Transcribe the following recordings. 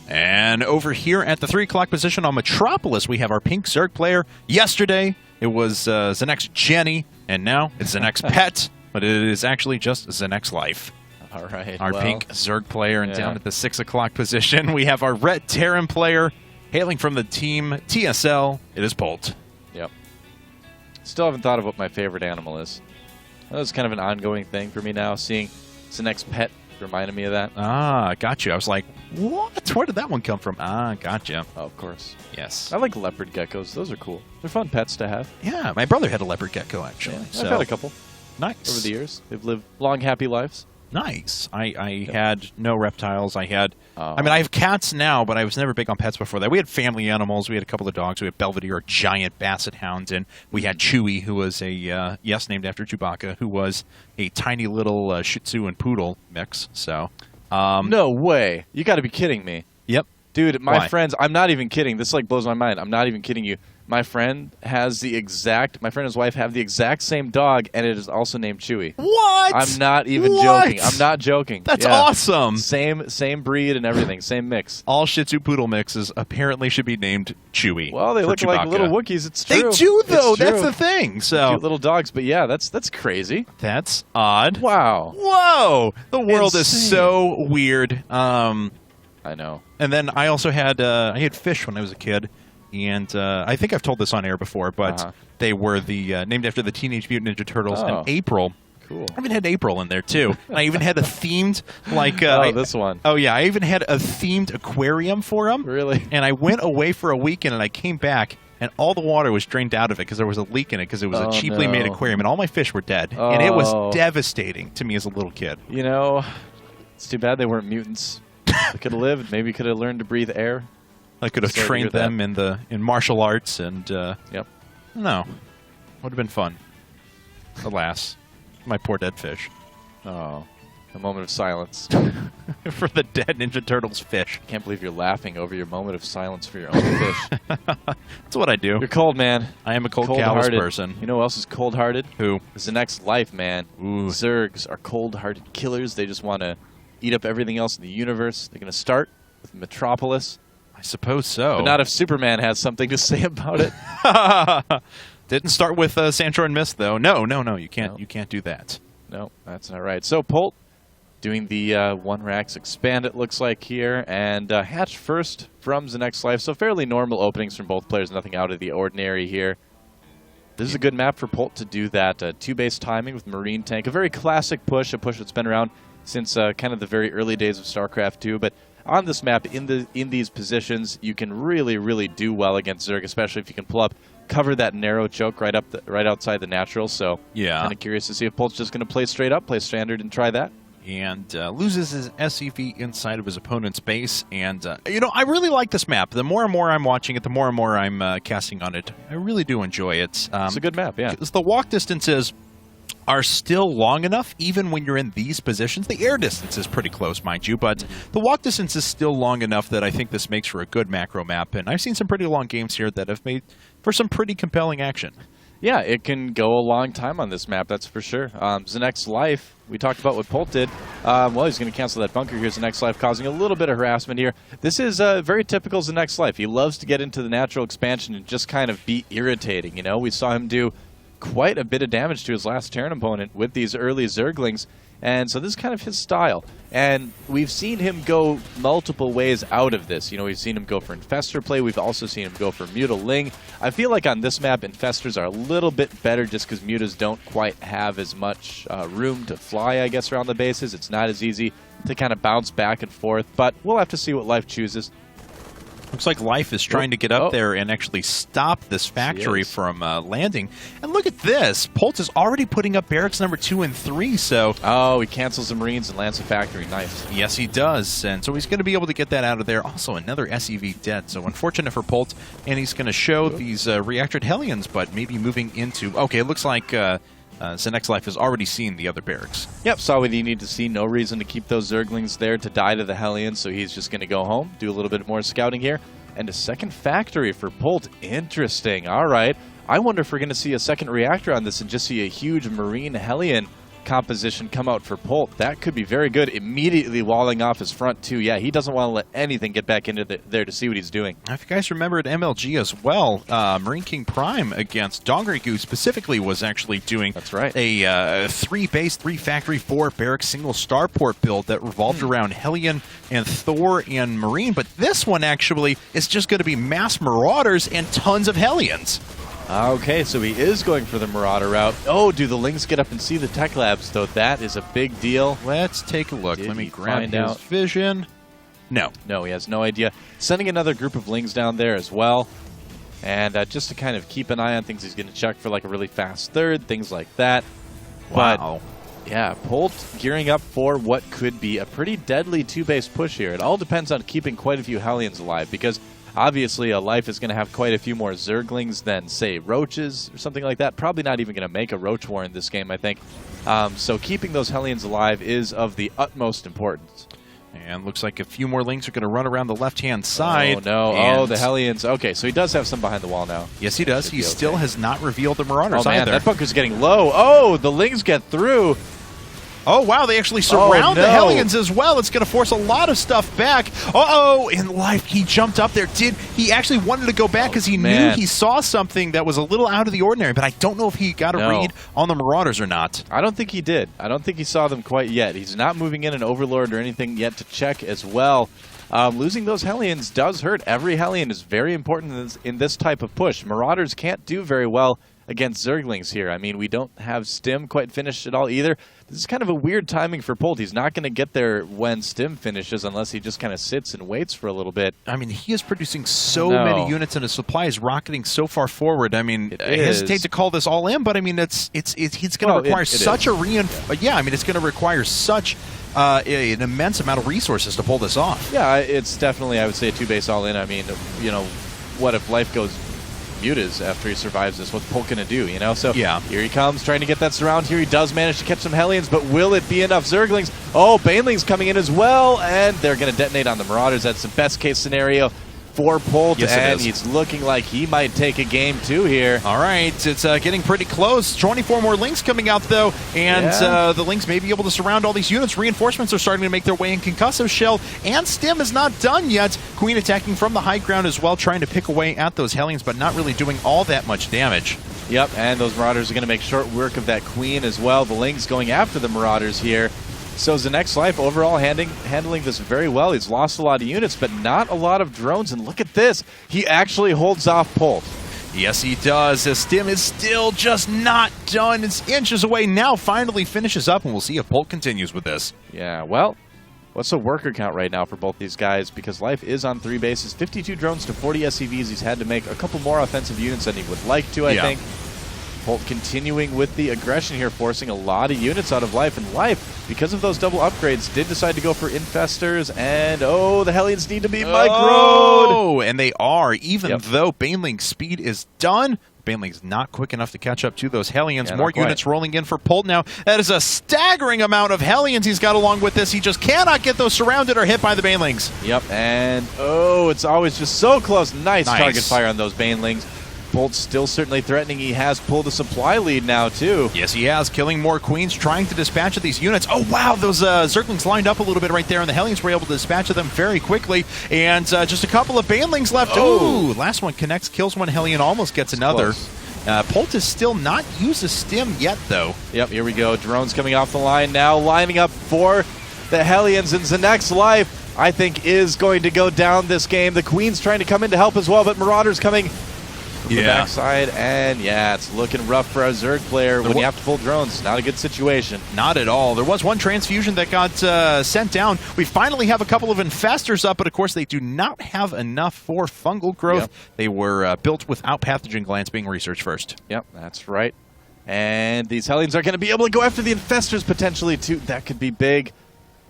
And over here at the 3 o'clock position on Metropolis, we have our pink Zerg player. Yesterday, it was Zenek's Jenny, and now it's Zenek's Pet, but it is actually just Zenek's Life. All right. Our pink Zerg player, and down at the 6 o'clock position, we have our red Terran player, hailing from the team TSL. It is Polt. Yep. Still haven't thought of what my favorite animal is. That was kind of an ongoing thing for me now, seeing Zenek's Pet reminded me of that. Ah, gotcha. I was like, what? Where did that one come from? Ah, gotcha. Oh, of course. Yes. I like leopard geckos. Those are cool. They're fun pets to have. Yeah, my brother had a leopard gecko, actually. Yeah, so. I've had a couple. Nice. Over the years. They've lived long, happy lives. Nice. I had no reptiles. I had, I mean, I have cats now, but I was never big on pets before that. We had family animals. We had a couple of dogs. We had Belvedere, a giant basset hound, and we had Chewie, who was a, named after Chewbacca, who was a tiny little Shih Tzu and Poodle mix. So, no way. You got to be kidding me. Yep. Dude, my friends, I'm not even kidding. This like blows my mind. I'm not even kidding you. My friend and his wife have the exact same dog, and it is also named Chewie. What? I'm not even joking. I'm not joking. That's awesome. Same breed and everything. Same mix. All Shih Tzu Poodle mixes apparently should be named Chewie. Well, they look like little Wookiees. It's true. They do, though. That's the thing. So cute little dogs, but yeah, that's crazy. That's odd. Wow. Whoa. The world is so weird. I know. And then I also had I had fish when I was a kid. And I think I've told this on air before, but they were the named after the Teenage Mutant Ninja Turtles and April. Cool. I even had April in there, too. And I even had a themed, like... this one. Oh, yeah. I even had a themed aquarium for them. Really? And I went away for a weekend, and I came back, and all the water was drained out of it because there was a leak in it because it was a cheaply made aquarium, and all my fish were dead. And it was devastating to me as a little kid. You know, it's too bad they weren't mutants. They could have lived. Maybe could have learned to breathe air. I could have trained them in martial arts, and yep. No, would have been fun. Alas, my poor dead fish. Oh, a moment of silence for the dead Ninja Turtles fish. Can't believe you're laughing over your moment of silence for your own fish. That's what I do. You're cold, man. I am a cold callous person. You know who else is cold-hearted? Who? Zenek's Life, man. Ooh. Zergs are cold-hearted killers. They just want to eat up everything else in the universe. They're going to start with Metropolis. I suppose so. But not if Superman has something to say about it. Didn't start with Sancho and Mist, though. No. You can't. You can't do that. No, that's not right. So Polt doing the one racks expand. It looks like here, and hatched first from Zenek's Life. So fairly normal openings from both players. Nothing out of the ordinary here. This is a good map for Polt to do that 2-base timing with Marine Tank. A very classic push. A push that's been around since kind of the very early days of StarCraft 2, but on this map, in these positions, you can really do well against Zerg, especially if you can pull up, cover that narrow choke right outside the natural. So yeah, kind of curious to see if Polt's just going to play straight up, play standard, and try that. And loses his SCV inside of his opponent's base. And you know, I really like this map. The more and more I'm watching it, the more and more I'm casting on it. I really do enjoy it. It's a good map, yeah. Because the walk distances are still long enough, even when you're in these positions. The air distance is pretty close, mind you, but the walk distance is still long enough that I think this makes for a good macro map, and I've seen some pretty long games here that have made for some pretty compelling action. Yeah, it can go a long time on this map, that's for sure. Zenek's Life, we talked about what Polt did. Well, he's going to cancel that bunker here. Zenek's Life causing a little bit of harassment here. This is very typical Zenek's Life. He loves to get into the natural expansion and just kind of be irritating, you know? We saw him do quite a bit of damage to his last Terran opponent with these early Zerglings, and so this is kind of his style. And we've seen him go multiple ways out of this. You know, we've seen him go for Infestor play. We've also seen him go for Mutaling. I feel like on this map, Infestors are a little bit better just because Mutas don't quite have as much room to fly, I guess, around the bases. It's not as easy to kind of bounce back and forth, but we'll have to see what Life chooses. Looks like Life is trying to get up there and actually stop this factory from landing. And look at this. Polt is already putting up barracks number 2 and 3, so... Oh, he cancels the Marines and lands a factory. Nice. Yes, he does. And so he's going to be able to get that out of there. Also, another SEV dead. So unfortunate for Polt. And he's going to show these reactored Hellions, but maybe moving into... Okay, it looks like... Zenek's Life has already seen the other barracks. Yep, saw what he needed to see. No reason to keep those Zerglings there to die to the Hellions, so he's just going to go home, do a little bit more scouting here. And a second factory for Polt. Interesting. All right. I wonder if we're going to see a second reactor on this and just see a huge Marine Hellion composition come out for Polt. That could be very good. Immediately walling off his front, too. Yeah, he doesn't want to let anything get back into there to see what he's doing. If you guys remember at MLG as well, Marine King Prime against Dongrigu specifically was actually doing That's right. a 3-base, 3-factory, 4-barracks single starport build that revolved around Hellion and Thor and Marine. But this one actually is just going to be mass Marauders and tons of Hellions. Okay, so he is going for the Marauder route. Oh, do the Lings get up and see the tech labs, though? That is a big deal. Let's take a look. Let me grab find his out? vision. No. No, he has no idea. Sending another group of Lings down there as well. And just to kind of keep an eye on things, he's going to check for like a really fast third, things like that. Wow. But, yeah, Polt gearing up for what could be a pretty deadly 2-base push here. It all depends on keeping quite a few Hellions alive, because obviously a Life is going to have quite a few more Zerglings than, say, Roaches or something like that. Probably not even going to make a Roach War in this game, I think. So keeping those Hellions alive is of the utmost importance. And looks like a few more Lings are going to run around the left-hand side. Oh, no. And Oh, the Hellions. Okay, so he does have some behind the wall now. yes, he does. He still has not revealed the Marauders Oh, man, either. that bunker's getting low. Oh, the Lings get through. Oh, wow, they actually surround no. the Hellions as well. It's going to force a lot of stuff back. Uh-oh, in Life, he jumped up there. He actually wanted to go back because he knew he saw something that was a little out of the ordinary, but I don't know if he got a read on the Marauders or not. I don't think he did. I don't think he saw them quite yet. He's not moving in an Overlord or anything yet to check as well. Losing those Hellions does hurt. Every Hellion is very important in this type of push. Marauders can't do very well against Zerglings here. I mean, we don't have Stim quite finished at all either. This is kind of a weird timing for Polt. He's not going to get there when Stim finishes unless he just kind of sits and waits for a little bit. I mean, he is producing so many units and his supply is rocketing so far forward. I mean, I hesitate to call this all in, but I mean, he's going to require such a it's going to require such an immense amount of resources to pull this off. Yeah, it's definitely, I would say, a 2-base all in. I mean, you know, what if Life goes Mutas after he survives this? What's Polt going to do, you know? So yeah. Here he comes, trying to get that surround here. He does manage to catch some Hellions, but will it be enough Zerglings? Oh, Banelings coming in as well, and they're going to detonate on the Marauders. That's the best-case scenario for Polt, and he's looking like he might take a game, too, here. All right, it's getting pretty close. 24 more Lings coming out, though, and the Lings may be able to surround all these units. Reinforcements are starting to make their way in. Concussive Shell and Stim is not done yet. Queen attacking from the high ground as well, trying to pick away at those Hellions, but not really doing all that much damage. Yep, and those Marauders are going to make short work of that Queen as well. The Lings going after the Marauders here. So Zenex Life overall handling this very well. He's lost a lot of units, but not a lot of drones. And look at this. He actually holds off Polt. Yes, he does. His Stim is still just not done. It's inches away. Now finally finishes up, and we'll see if Polt continues with this. Yeah, well, what's the worker count right now for both these guys? Because Life is on 3 bases. 52 drones to 40 SCVs. He's had to make a couple more offensive units than he would like to, I think. Polt continuing with the aggression here, forcing a lot of units out of Life. And Life, because of those double upgrades, did decide to go for Infestors. And, oh, the Hellions need to be microed. Oh, and they are. Even though Baneling's speed is done, Baneling's not quick enough to catch up to those Hellions. More units rolling in for Polt now. That is a staggering amount of Hellions he's got along with this. He just cannot get those surrounded or hit by the Banelings. Yep, and, oh, it's always just so close. Nice target fire on those Banelings. Polt's still certainly threatening. He has pulled a supply lead now, too. Yes, he has. Killing more Queens, trying to dispatch of these units. Oh, wow, those Zerglings lined up a little bit right there, and the Hellions were able to dispatch of them very quickly. And just a couple of Banelings left. Oh, last one connects, kills one Hellion, almost gets another. Polt has still not used a Stim yet, though. Yep, here we go. Drones coming off the line now, lining up for the Hellions. And Zenex Life, I think, is going to go down this game. The Queen's trying to come in to help as well, but Marauders coming from the backside, and it's looking rough for a Zerg player when you have to pull drones. Not a good situation. Not at all. There was one transfusion that got sent down. We finally have a couple of Infestors up, but of course they do not have enough for fungal growth. They were built without pathogen glands being researched first. Yep, that's right. And these Hellions are going to be able to go after the Infestors potentially, too. That could be big.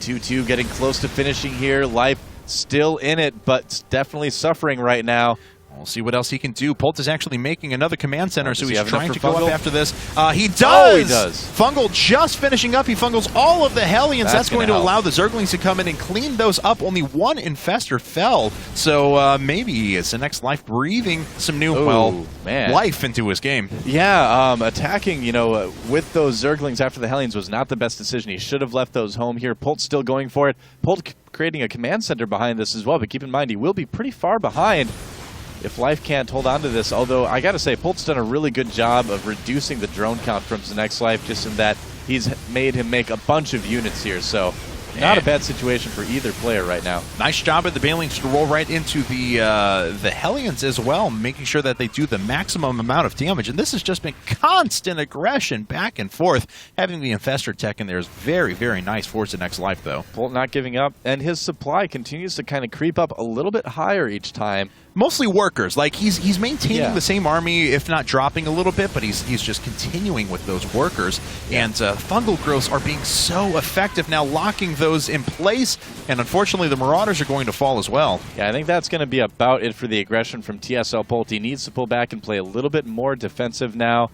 2-2 getting close to finishing here. Life still in it, but definitely suffering right now. We'll see what else he can do. Polt is actually making another command center, so he's have trying enough to for go Fungal? up after this. He does! Oh, he does. Fungal just finishing up. He fungles all of the Hellions. That's going to gonna help. allow the Zerglings to come in and clean those up. Only one Infestor fell, so maybe it's the next life breathing some new, life into his game. Yeah, attacking, with those Zerglings after the Hellions was not the best decision. He should have left those home here. Polt's still going for it. Polt creating a command center behind this as well, but keep in mind he will be pretty far behind if life can't hold on to this. Although, I gotta say, Polt's done a really good job of reducing the drone count from the next life, just in that he's made him make a bunch of units here, so not a bad situation for either player right now. Nice job at the Banelings to roll right into the Hellions as well, making sure that they do the maximum amount of damage. And this has just been constant aggression back and forth. Having the Infestor tech in there is very, very nice for the next life, though. Polt not giving up, and his supply continues to kind of creep up a little bit higher each time. Mostly workers. Like, he's maintaining the same army, if not dropping a little bit, but he's just continuing with those workers. And fungal growths are being so effective now, locking those in place. And unfortunately, the Marauders are going to fall as well. Yeah, I think that's going to be about it for the aggression from TSL Polt. He needs to pull back and play a little bit more defensive now.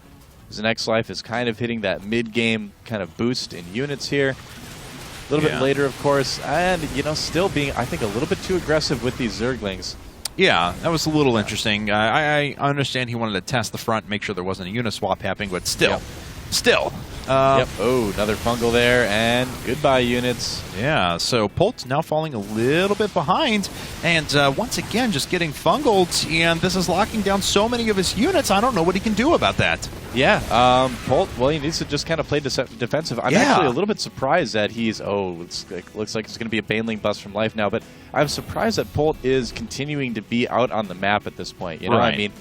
His next life is kind of hitting that mid-game kind of boost in units here. A little bit later, of course, and, still being, I think, a little bit too aggressive with these Zerglings. Yeah, that was a little interesting. I understand he wanted to test the front, make sure there wasn't a Uniswap happening, but still. Oh, another fungal there, and goodbye units. Yeah, so Polt now falling a little bit behind, and once again just getting fungled, and this is locking down so many of his units. I don't know what he can do about that. Yeah, Polt, well, he needs to just kind of play defensive. I'm actually a little bit surprised that he's, looks like it's going to be a Baneling bust from life now, but I'm surprised that Polt is continuing to be out on the map at this point. I mean,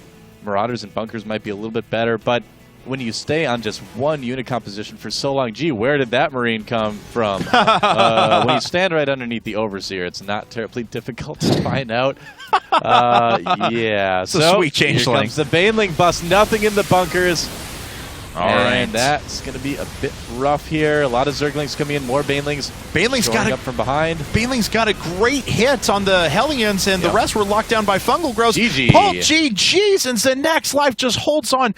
Marauders and Bunkers might be a little bit better, but when you stay on just one unit composition for so long, gee, where did that Marine come from? When you stand right underneath the Overseer, it's not terribly difficult to find out. It's a sweet changeling. Here comes the Baneling bust, nothing in the bunkers. And that's going to be a bit rough here. A lot of Zerglings coming in, more Banelings. Banelings got up from behind. Banelings got a great hit on the Hellions, and the rest were locked down by fungal growths. GG. Polt GG's, and the next life just holds on